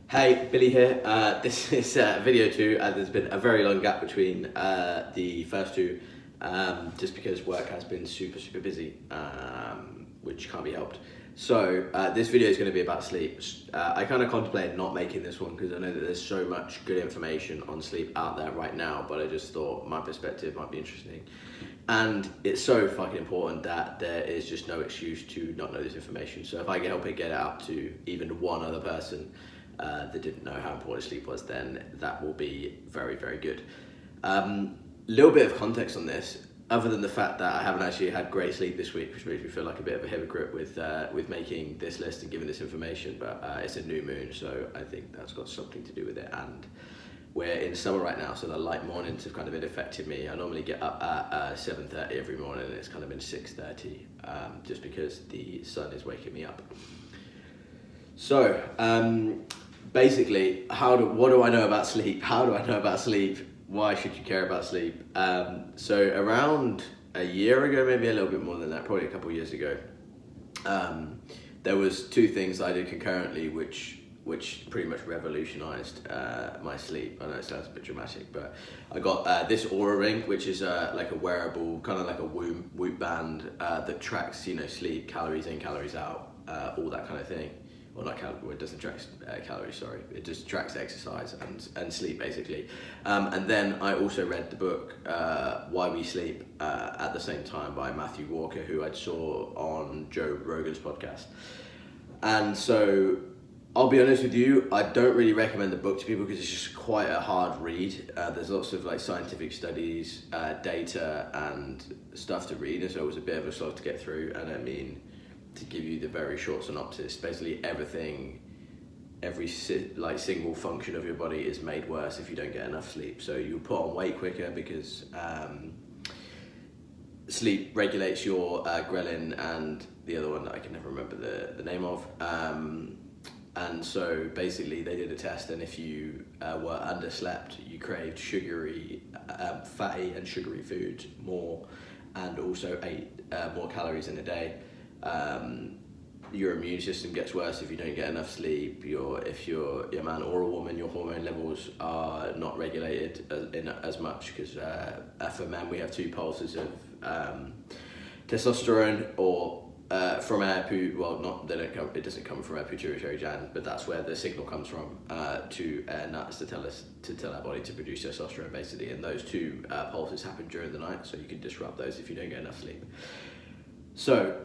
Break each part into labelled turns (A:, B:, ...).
A: Hey, Billy here. This is video two. There's been a very long gap between the first two, just because work has been super busy, which can't be helped. So this video is going to be about sleep. I kind of contemplated not making this one because I know that there's so much good information on sleep out there right now, but I just thought my perspective might be interesting. And it's so fucking important that there is just no excuse to not know this information. So if I can help it get out to even one other person that didn't know how important sleep was, then that will be very good. Little bit of context on this, other than the fact that I haven't actually had great sleep this week, which makes me feel like a bit of a hypocrite with making this list and giving this information, but it's a new moon, so I think that's got something to do with it. And we're in summer right now, so the light mornings have kind of been affecting me. I normally get up at 7:30 every morning, and it's kind of been 6:30, just because the sun is waking me up. So, basically, what do I know about sleep? How do I know about sleep? Why should you care about sleep? So around a year ago, maybe a little bit more than that, probably a couple of years ago, there was two things that I did concurrently, which pretty much revolutionized my sleep. I know it sounds a bit dramatic, but I got this Oura ring, which is like a wearable, kind of like a Whoop band that tracks, sleep, calories in, calories out, all that kind of thing. Well, not it doesn't track calories, sorry. It just tracks exercise and sleep, basically. And then I also read the book, Why We Sleep, at the same time, by Matthew Walker, who I saw on Joe Rogan's podcast. And so, I'll be honest with you, I don't really recommend the book to people because it's just quite a hard read. There's lots of scientific studies, data, and stuff to read, and so it was a bit of a slog to get through. And I mean, to give you the very short synopsis, basically every single function of your body is made worse if you don't get enough sleep. So you put on weight quicker because sleep regulates your ghrelin and the other one that I can never remember the name of. And so basically they did a test, and if you were underslept, you craved sugary, fatty and sugary foods more, and also ate more calories in a day. Your immune system gets worse if you don't get enough sleep. If you're a man or a woman, your hormone levels are not regulated in as much, because for men we have two pulses of testosterone, or from it doesn't come from our pituitary gland, but that's where the signal comes from to nuts to tell our body to produce testosterone, basically. And those two pulses happen during the night, so you can disrupt those if you don't get enough sleep. So,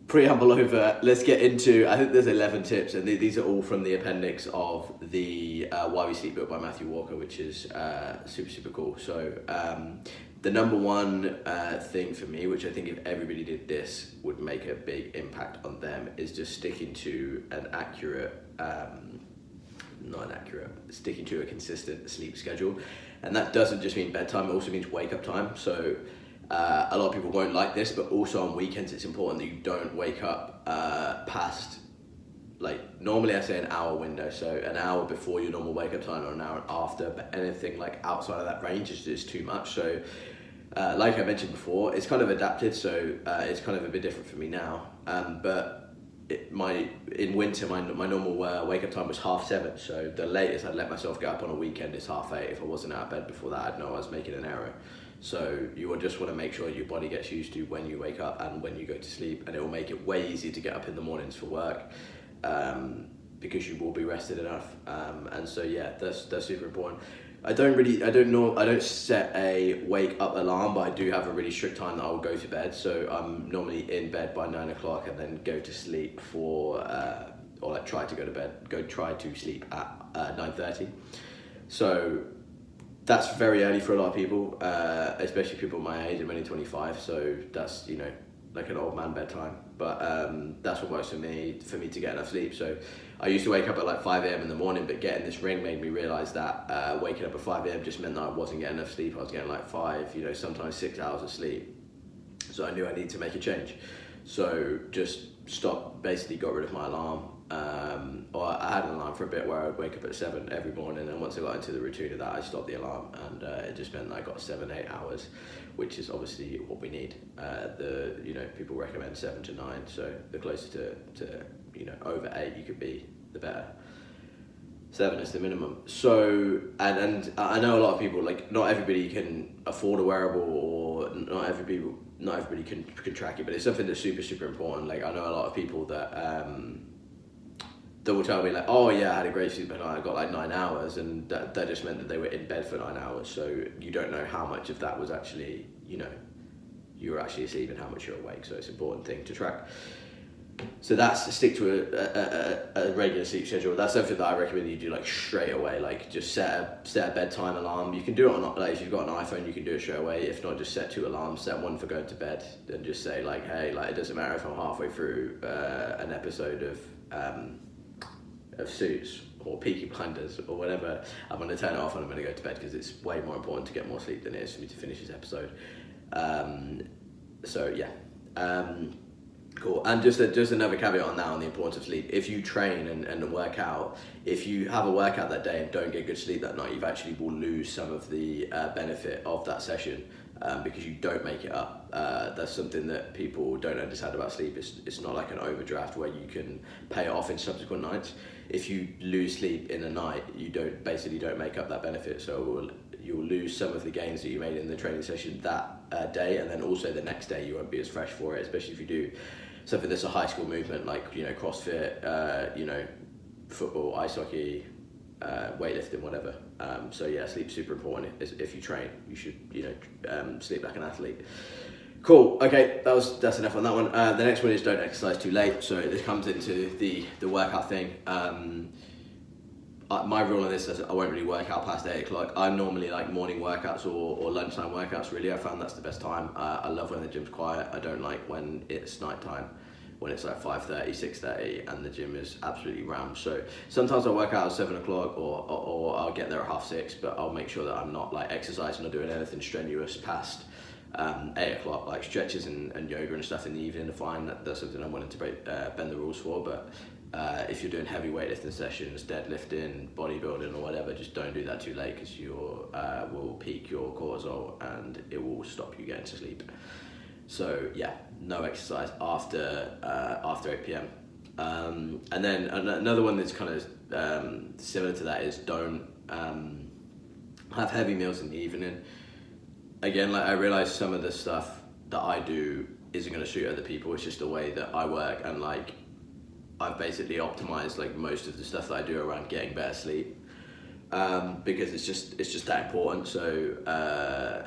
A: preamble over, let's get into, I think there's 11 tips, and these are all from the appendix of the Why We Sleep book by Matthew Walker, which is super cool. So the number one thing for me, which I think if everybody did this would make a big impact on them, is just sticking to sticking to a consistent sleep schedule. And that doesn't just mean bedtime, it also means wake up time. So a lot of people won't like this, but also on weekends it's important that you don't wake up past, normally I say an hour window, so an hour before your normal wake up time or an hour after, but anything outside of that range is too much. So like I mentioned before, it's kind of adapted, so it's kind of a bit different for me now, but in winter my normal wake up time was 7:30, so the latest I'd let myself get up on a weekend is 8:30. If I wasn't out of bed before that, I'd know I was making an error. So you will just want to make sure your body gets used to when you wake up and when you go to sleep, and it will make it way easier to get up in the mornings for work, because you will be rested enough. And so yeah, that's super important. I don't set a wake up alarm, but I do have a really strict time that I will go to bed. So I'm normally in bed by 9 o'clock and then go to sleep try to sleep at 9:30. So that's very early for a lot of people, especially people my age. I'm only 25, so that's like an old man bedtime. But that's what works for me to get enough sleep. So I used to wake up at 5 a.m. in the morning, but getting this ring made me realize that waking up at 5 a.m. just meant that I wasn't getting enough sleep. I was getting 5, sometimes 6 hours of sleep. So I knew I needed to make a change. So just basically got rid of my alarm. Or I had an alarm for a bit where I would wake up at 7 every morning, and once I got into the routine of that, I stopped the alarm, and it just meant that I got 7-8 hours, which is obviously what we need. People recommend 7 to 9, so the closer to over 8 you could be, the better. 7 is the minimum. So, and I know a lot of people, like, not everybody can afford a wearable, or not everybody can track it, but it's something that's super, super important. Like, I know a lot of people that that will tell me, like, oh yeah, I had a great sleep at night, I got like 9 hours, and that just meant that they were in bed for 9 hours. So you don't know how much of that was actually, you know, you were actually asleep and how much you're awake. So it's an important thing to track. So that's, stick to a regular sleep schedule. That's something that I recommend you do, like, straight away. Like, just set a bedtime alarm. You can do it on, like, if you've got an iPhone, you can do it straight away. If not, just set 2 alarms. Set one for going to bed, and just say, like, hey, like, it doesn't matter if I'm halfway through an episode of Suits or Peaky Blinders or whatever, I'm going to turn it off and I'm going to go to bed, because it's way more important to get more sleep than it is for me to finish this episode. So yeah. Cool. And just another caveat on that, on the importance of sleep. If you train and work out, if you have a workout that day and don't get good sleep that night, you actually will lose some of the benefit of that session, because you don't make it up. That's something that people don't understand about sleep. It's not like an overdraft where you can pay it off in subsequent nights. If you lose sleep in a night, you don't make up that benefit. So you'll lose some of the gains that you made in the training session that day, and then also the next day you won't be as fresh for it, especially if you do something that's a high school movement, like, you know, CrossFit, you know, football, ice hockey, weightlifting, whatever. So yeah, sleep's super important. If you train, you should, you know, sleep like an athlete. Cool. Okay, that's enough on that one. The next one is don't exercise too late. So this comes into the workout thing. My rule on this is I won't really work out past 8 o'clock. I normally like morning workouts or lunchtime workouts, really. I found that's the best time. I love when the gym's quiet. I don't like when it's nighttime, when it's like 5:30, 6:30 and the gym is absolutely rammed. So sometimes I'll work out at 7 o'clock or I'll get there at 6:30, but I'll make sure that I'm not like exercising or doing anything strenuous past 8 o'clock, like stretches and yoga and stuff in the evening are fine. That's something I'm willing to bend the rules for. But if you're doing heavy weightlifting sessions, deadlifting, bodybuilding or whatever, just don't do that too late, because you will peak your cortisol and it will stop you getting to sleep. So yeah, no exercise after 8 p.m. And then another one that's kind of similar to that is don't have heavy meals in the evening. Again, like, I realize some of the stuff that I do isn't going to suit other people. It's just the way that I work, and like, I've basically optimized like most of the stuff that I do around getting better sleep, because it's just that important. So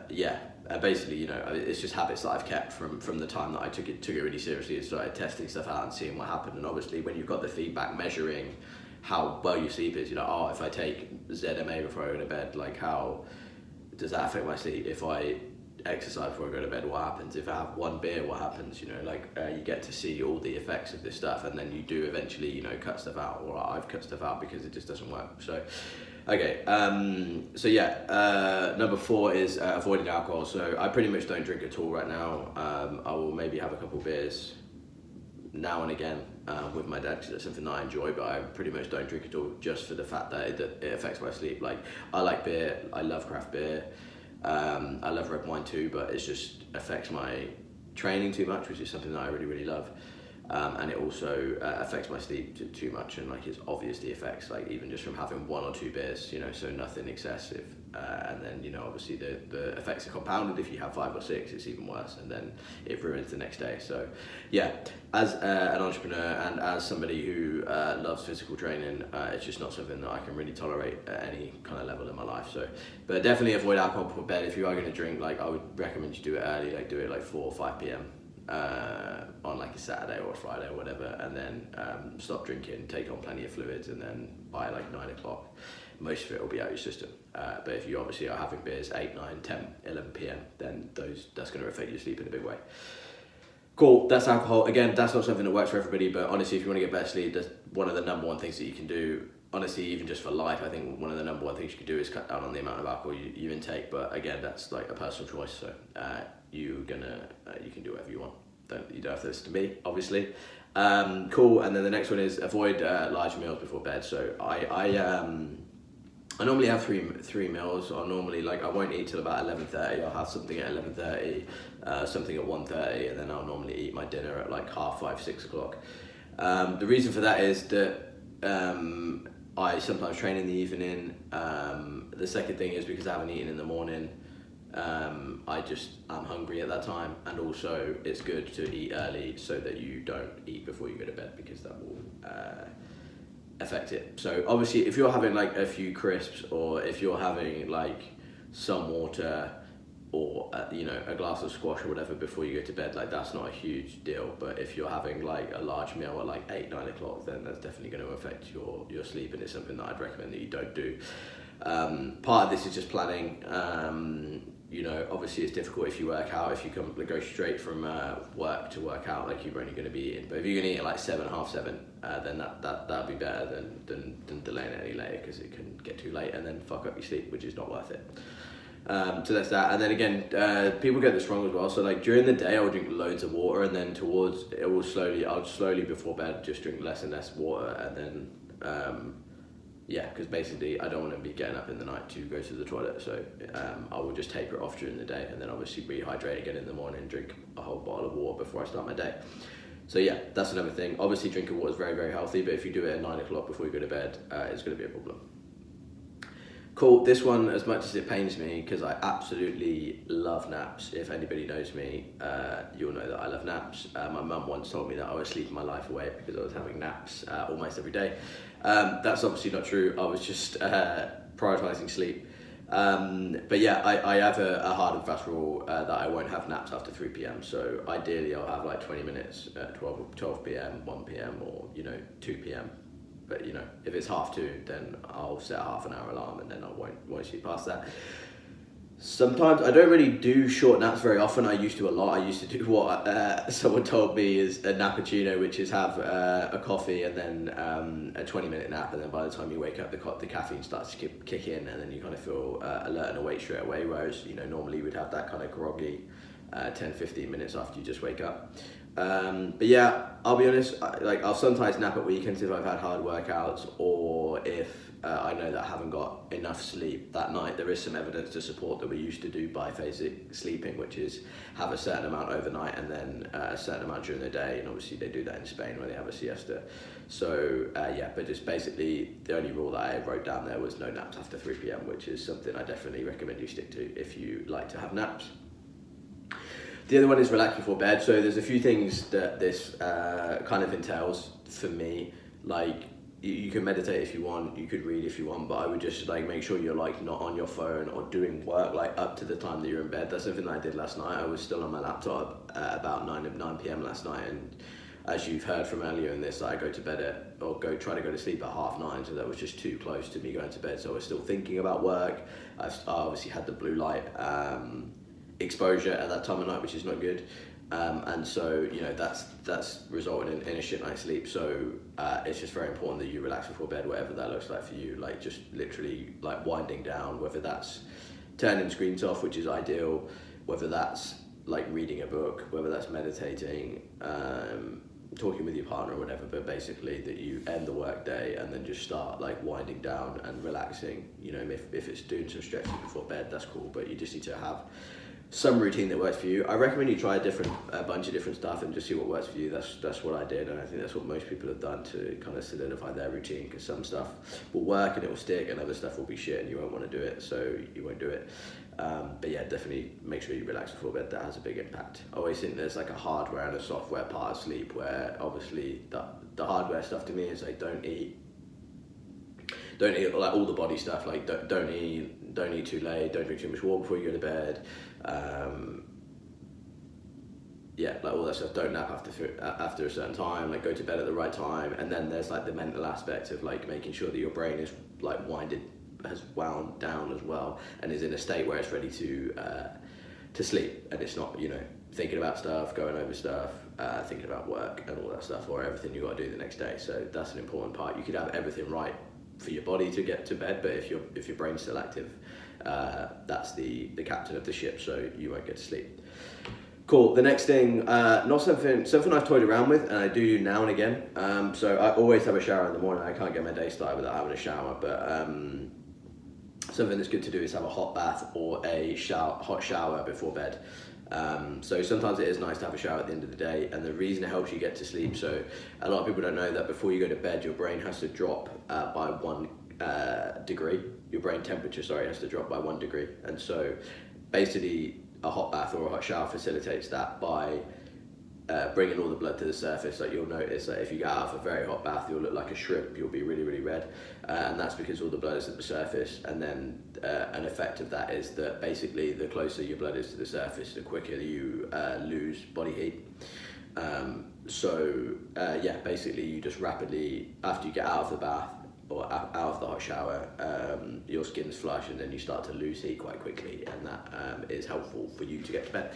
A: yeah, basically, you know, it's just habits that I've kept from the time that I took it really seriously and started testing stuff out and seeing what happened. And obviously, when you've got the feedback measuring how well your sleep is, you know, oh, if I take ZMA before I go to bed, like, how does that affect my sleep? If I exercise before I go to bed, what happens? If I have one beer, what happens? You know, like, you get to see all the effects of this stuff, and then you do eventually, you know, cut stuff out, or I've cut stuff out because it just doesn't work. So, okay, so yeah, number 4 is avoiding alcohol. So I pretty much don't drink at all right now. I will maybe have a couple beers now and again with my dad, because that's something that I enjoy, but I pretty much don't drink at all, just for the fact that it affects my sleep. Like, I like beer, I love craft beer, I love red wine too, but it just affects my training too much, which is something that I really, really love. And it also affects my sleep too much, and like, it's obvious the effects, like, even just from having 1 or 2 beers, you know, so nothing excessive. And then, you know, obviously the effects are compounded. If you have 5 or 6, it's even worse, and then it ruins the next day. So yeah, as an entrepreneur and as somebody who loves physical training, it's just not something that I can really tolerate at any kind of level in my life. So, but definitely avoid alcohol before bed. If you are going to drink, like, I would recommend you do it early, like do it like 4 or 5 p.m. On like a Saturday or a Friday or whatever, and then stop drinking, take on plenty of fluids, and then by like 9 o'clock most of it will be out of your system. But if you obviously are having beers 8, 9, 10, 11 p.m, then that's going to affect your sleep in a big way. Cool, that's alcohol. Again, that's not something that works for everybody, but honestly, if you want to get better sleep, that's one of the number one things that you can do. Honestly, even just for life, I think one of the number one things you can do is cut down on the amount of alcohol you intake. But again, that's like a personal choice, so you can do whatever you want. You don't have to listen to me, obviously. Cool, and then the next one is avoid large meals before bed. So I normally have three meals. Or normally, like, I won't eat till about 11:30. I'll have something at 11:30, something at 1:30, and then I'll normally eat my dinner at like 5:30, 6 o'clock. The reason for that is that I sometimes train in the evening. The second thing is because I haven't eaten in the morning, I'm hungry at that time, and also it's good to eat early so that you don't eat before you go to bed, because that will affect it. So obviously if you're having like a few crisps, or if you're having like some water, or a glass of squash or whatever before you go to bed, like that's not a huge deal. But if you're having like a large meal at like 8-9 o'clock, then that's definitely going to affect your sleep, and it's something that I'd recommend that you don't do. Part of this is just planning. Obviously it's difficult if you work out, if you go straight from work to work out, like you're only going to be eating. But if you're going to eat at like 7, half 7, then that'd be better than delaying it any later, because it can get too late and then fuck up your sleep, which is not worth it. So that's that. And then again, people get this wrong as well. So like during the day, I'll drink loads of water, and then I'll slowly before bed just drink less and less water, and then because basically I don't want to be getting up in the night to go to the toilet. So I will just taper it off during the day, and then obviously rehydrate again in the morning and drink a whole bottle of water before I start my day. So yeah, that's another thing. Obviously drinking water is very, very healthy, but if you do it at 9 o'clock before you go to bed, it's going to be a problem. Cool, this one, as much as it pains me, because I absolutely love naps. If anybody knows me, you'll know that I love naps. My mum once told me that I was sleeping my life away because I was having naps almost every day. That's obviously not true. I was just prioritising sleep. But yeah, I have a hard and fast rule that I won't have naps after 3 p.m. So ideally I'll have like 20 minutes at 12 p.m, 1 p.m, or 2 p.m. But if it's 1:30, then I'll set a half an hour alarm, and then I won't sleep past that. Sometimes I don't really do short naps very often. I used to a lot. I used to do what someone told me is a nappuccino, which is have a coffee and then a 20-minute nap, and then by the time you wake up, the caffeine starts to kick in, and then you kind of feel alert and awake straight away. Whereas normally we'd have that kind of groggy 10-15 minutes after you just wake up. But yeah, I'll be honest, I'll sometimes nap at weekends if I've had hard workouts, or if I know that I haven't got enough sleep that night. There is some evidence to support that we used to do biphasic sleeping, which is have a certain amount overnight and then a certain amount during the day, and obviously they do that in Spain where they have a siesta. So but just basically the only rule that I wrote down there was no naps after 3 p.m, which is something I definitely recommend you stick to if you like to have naps. The other one is relax before bed. So there's a few things that this kind of entails for me. Like you can meditate if you want, you could read if you want, but I would just make sure you're not on your phone or doing work up to the time that you're in bed. That's something that I did last night. I was still on my laptop about 9 p.m. last night, and as you've heard from earlier in this, I go to bed try to go to sleep at 9:30, so that was just too close to me going to bed. So I was still thinking about work. I obviously had the blue light exposure at that time of night, which is not good, and so that's resulting in a shit night's sleep. So it's just very important that you relax before bed, whatever that looks like for you. Just literally winding down, whether that's turning screens off, which is ideal, whether that's reading a book, whether that's meditating, talking with your partner or whatever, but basically that you end the work day and then just start winding down and relaxing. If it's doing some stretching before bed, that's cool, but you just need to have some routine that works for you. I recommend you try a bunch of different stuff and just see what works for you. That's what I did, and I think that's what most people have done to kind of solidify their routine, because some stuff will work and it will stick, and other stuff will be shit and you won't want to do it, so you won't do it. But yeah, definitely make sure you relax before bed. That has a big impact. I always think there's a hardware and a software part of sleep, where obviously the hardware stuff to me is don't eat all the body stuff, don't eat too late, don't drink too much water before you go to bed, all that stuff. Don't nap after a certain time, go to bed at the right time. And then there's the mental aspect of making sure that your brain is has wound down as well, and is in a state where it's ready to sleep, and it's not thinking about stuff, going over stuff, thinking about work and all that stuff, or everything you got to do the next day. So that's an important part. You could have everything right for your body to get to bed, but if your brain's still active, that's the captain of the ship, so you won't get to sleep. Cool. The next thing, not something I've toyed around with, and I do now and again. So I always have a shower in the morning. I can't get my day started without having a shower, but something that's good to do is have a hot bath or a hot shower before bed. So sometimes it is nice to have a shower at the end of the day, and the reason it helps you get to sleep, so a lot of people don't know that before you go to bed, your brain has to drop by 1 degree. Your brain temperature, sorry, has to drop by 1 degree. And so basically a hot bath or a hot shower facilitates that by bringing all the blood to the surface. Like, you'll notice that if you get out of a very hot bath, you'll look like a shrimp. You'll be really, really red, and that's because all the blood is at the surface. And then an effect of that is that basically the closer your blood is to the surface, the quicker you lose body heat. Yeah, basically you just rapidly, after you get out of the bath or out of the hot shower, your skin's flush, and then you start to lose heat quite quickly, and that is helpful for you to get to bed.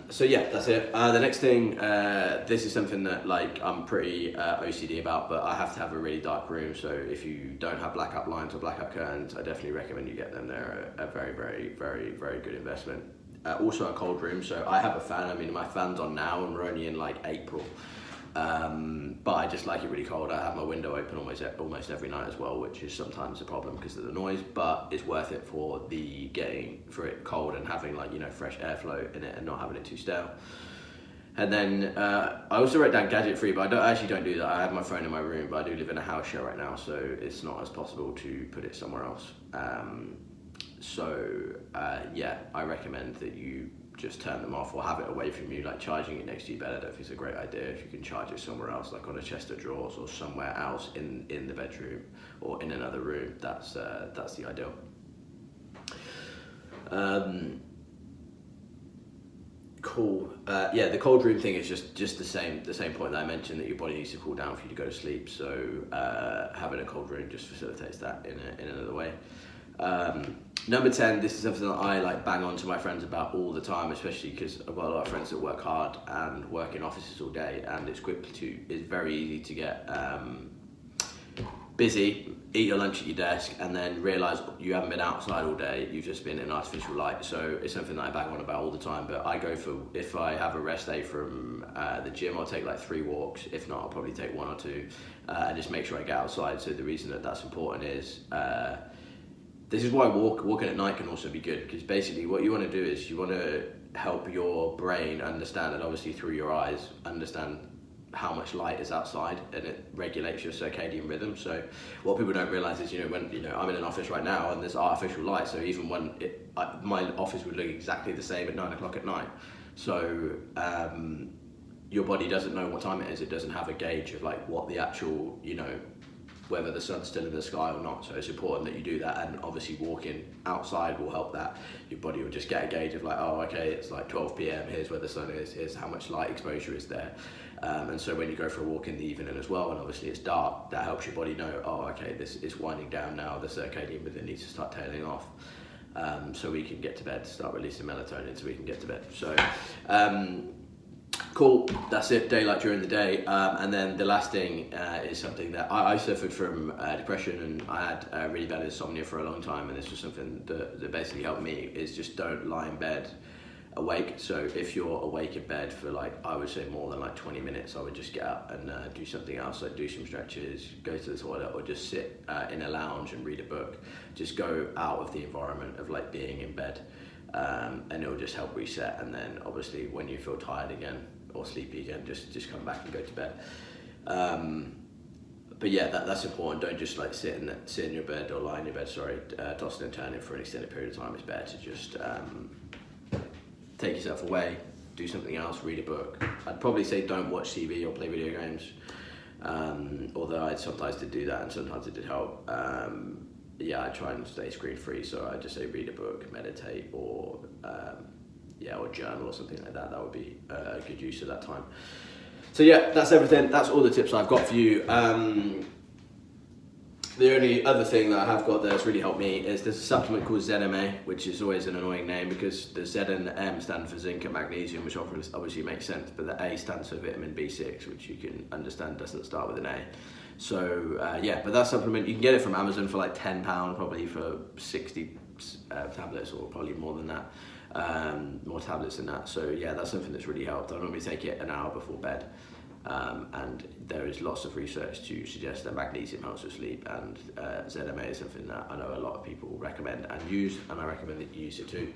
A: So yeah, that's it. The next thing, this is something that like I'm pretty OCD about, but I have to have a really dark room. So if you don't have blackout blinds or blackout curtains, I definitely recommend you get them. They're a very, very, very, very good investment. Also a cold room. So I have a fan. I mean, my fan's on now, and we're only in like April. But I just like it really cold. I have my window open almost every night as well, which is sometimes a problem because of the noise, but it's worth it for it cold and having, like, you know, fresh airflow in it and not having it too stale. And then I also wrote down gadget free, but I actually don't do that. I have my phone in my room, but I do live in a house share right now, so it's not as possible to put it somewhere else. Yeah, I recommend that you just turn them off or have it away from you, like charging it next to your bed. I don't think it's a great idea. If you can charge it somewhere else, like on a chest of drawers or somewhere else in the bedroom or in another room, that's the ideal. Cool. Yeah, the cold room thing is just the same point that I mentioned, that your body needs to cool down for you to go to sleep. So having a cold room just facilitates that in another way. Number 10, this is something that I like bang on to my friends about all the time, especially because I've got a lot of friends that work hard and work in offices all day, and it's very easy to get busy, eat your lunch at your desk, and then realise you haven't been outside all day, you've just been in artificial light. So it's something that I bang on about all the time, but I go for, if I have a rest day from the gym, I'll take like 3 walks. If not, I'll probably take 1 or 2, and just make sure I get outside. So the reason that that's important is, this is why walking at night can also be good, because basically what you want to do is you want to help your brain understand, and obviously through your eyes, understand how much light is outside, and it regulates your circadian rhythm. So what people don't realize is, when I'm in an office right now and there's artificial light, so even when my office would look exactly the same at 9 o'clock at night. So your body doesn't know what time it is. It doesn't have a gauge of like what the actual, whether the sun's still in the sky or not. So it's important that you do that, and obviously walking outside will help that. Your body will just get a gauge of like, oh, okay, it's like 12 p.m, here's where the sun is, here's how much light exposure is there. And so when you go for a walk in the evening as well, and obviously it's dark, that helps your body know, oh, okay, this is winding down now, the circadian rhythm needs to start tailing off. So we can get to bed, start releasing melatonin so we can get to bed. So cool, that's it, daylight during the day. And then the last thing is something that I suffered from depression, and I had really bad insomnia for a long time, and this was something that basically helped me, is just don't lie in bed awake. So if you're awake in bed for I would say more than 20 minutes, I would just get up and do something else, like do some stretches, go to the toilet, or just sit in a lounge and read a book. Just go out of the environment of being in bed, and it will just help reset. And then obviously when you feel tired again or sleepy again, just come back and go to bed. But yeah, that's important. Don't just sit in your bed or lie in your bed, tossing and turning for an extended period of time. It's better to just take yourself away, do something else, read a book. I'd probably say don't watch TV or play video games, although I sometimes did do that and sometimes it did help. Yeah, I try and stay screen free, so I just say read a book, meditate, or journal or something like that. That would be a good use of that time. So yeah, that's everything. That's all the tips I've got for you. The only other thing that I have got that's really helped me is there's a supplement called ZMA, which is always an annoying name because the Z and the M stand for zinc and magnesium, which obviously makes sense, but the A stands for vitamin B6, which you can understand doesn't start with an A. So yeah, but that supplement, you can get it from Amazon for £10, probably for 60 tablets, or probably more than that, more tablets than that. So yeah, that's something that's really helped. I normally take it an hour before bed. And there is lots of research to suggest that magnesium helps with sleep, and ZMA is something that I know a lot of people recommend and use, and I recommend that you use it too.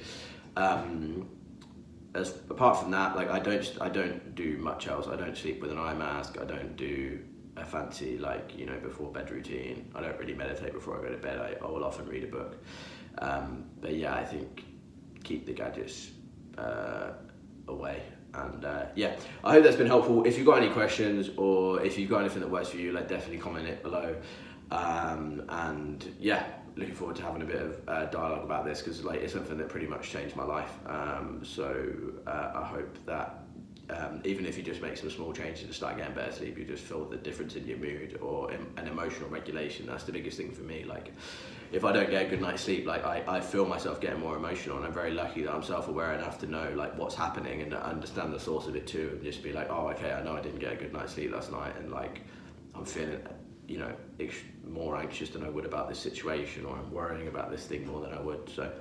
A: apart from that, like I don't do much else. I don't sleep with an eye mask. I don't do a fancy, like, you know, before bed routine. I don't really meditate before I go to bed. I will often read a book. But yeah, I think keep the gadgets away. And yeah, I hope that's been helpful. If you've got any questions, or if you've got anything that works for you, like, definitely comment it below. And yeah, looking forward to having a bit of dialogue about this, because like it's something that pretty much changed my life. So I hope that even if you just make some small changes to start getting better sleep, you just feel the difference in your mood or an emotional regulation. That's the biggest thing for me. Like, if I don't get a good night's sleep, like I feel myself getting more emotional, and I'm very lucky that I'm self-aware enough to know like what's happening and understand the source of it too, and just be like, oh, okay, I know I didn't get a good night's sleep last night, and like I'm feeling, you know, more anxious than I would about this situation, or I'm worrying about this thing more than I would. So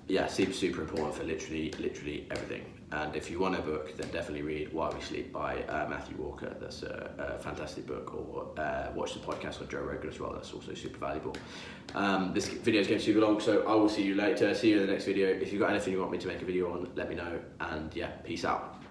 A: yeah, sleep's super important for literally everything. And if you want a book, then definitely read Why We Sleep by Matthew Walker. That's a fantastic book. Or watch the podcast on Joe Rogan as well. That's also super valuable. This video is getting super long, so I will see you later. See you in the next video. If you've got anything you want me to make a video on, let me know. And yeah, peace out.